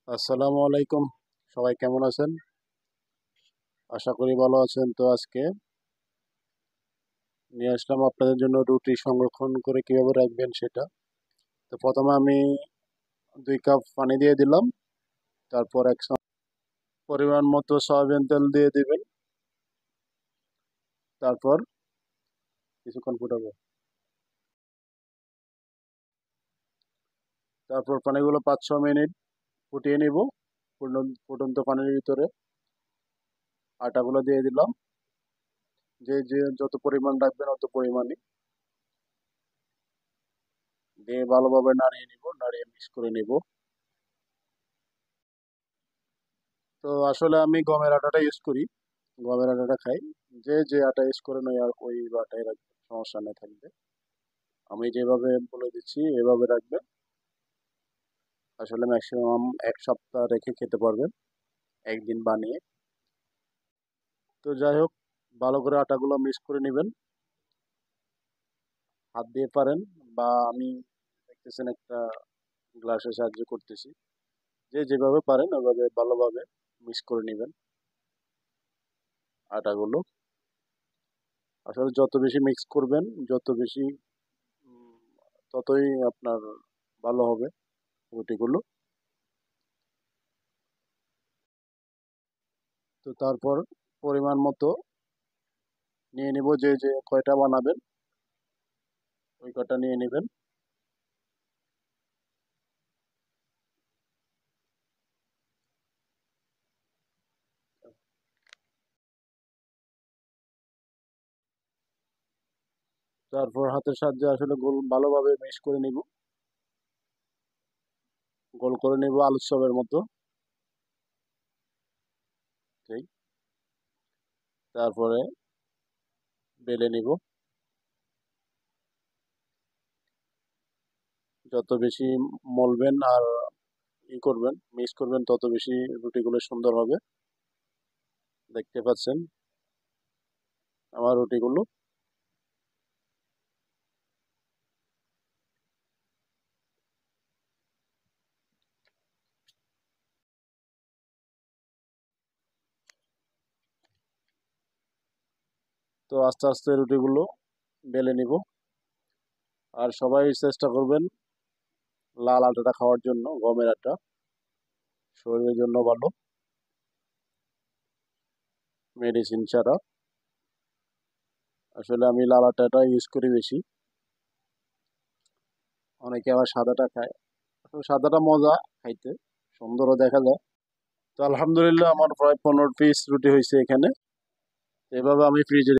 আসসালামু আলাইকুম। সবাই কেমন আছেন? আশা করি ভালো আছেন। তো আজকে নিয়ে আসলাম আপনাদের জন্য রুটি সংরক্ষণ করে কিভাবে রাখবেন সেটা। তো প্রথমে আমি 2 কাপ পানি দিয়ে দিলাম। তারপর পরিমাণ মতো সয়াবিন তেল দিয়ে দিবেন। তারপর কিছুক্ষণ ফুটাবো। তারপর পানিগুলো 5-6 মিনিট ফুটিয়ে নিব। ফুটন্ত পানির ভিতরে আটাগুলো দিয়ে দিলাম। যে যে যত পরিমাণ রাখবেন অত পরিমাণই দিয়ে ভালোভাবে নাড়িয়ে নিব, নাড়িয়ে মিক্স করে নিব। তো আসলে আমি গমের আটাটা ইউজ করি, গমের আটাটা খাই। যে যে আটা ইউজ করেন ওই আটাই রাখবেন, সমস্যা নেই থাকবে। আমি যেভাবে বলে দিচ্ছি এভাবে রাখবেন। আসলে ম্যাক্সিমাম 1 সপ্তাহ রেখে খেতে পারবেন, একদিন বানিয়ে। তো যাই হোক, ভালো করে আটাগুলো মিক্স করে নেবেন। হাত দিয়ে পারেন, বা আমি দেখতেছেন একটা গ্লাসের সাহায্য করতেছি। যে যেভাবে পারেন ওইভাবে ভালোভাবে মিক্স করে নেবেন আটাগুলো। আসলে যত বেশি মিক্স করবেন, যত বেশি উম, ততই আপনার ভালো হবে রুটিগুলো। তো তারপর পরিমাণ মতো নিয়ে নিব, যে যে কয়টা বানাবেন ওই কয়টা নিয়ে নেবেন। তারপর হাতের সাহায্যে আসলে গোল ভালোভাবে মিক্স করে নিব, গোল করে নিব আলুর চপের মতো। ঠিক, তারপরে বেলে নিব। যত বেশি মলবেন আর করবেন, মিক্স করবেন, তত বেশি রুটিগুলো সুন্দর হবে। দেখতে পাচ্ছেন আমার রুটিগুলো। তো আস্তে আস্তে রুটিগুলো বেলে নিব। আর সবাই চেষ্টা করবেন লাল আটাটা খাওয়ার জন্য, গমের আটা শরীরের জন্য ভালো, মেডিসিন ছাড়া। আসলে আমি লাল আটাটা ইউজ করি বেশি। অনেকে আবার সাদাটা খায়। আসলে সাদাটা মজা খাইতে, সুন্দরও দেখা যায়। তো আলহামদুলিল্লাহ আমার প্রায় 15 পিস রুটি হয়েছে এখানে। এভাবে আমি ফ্রিজে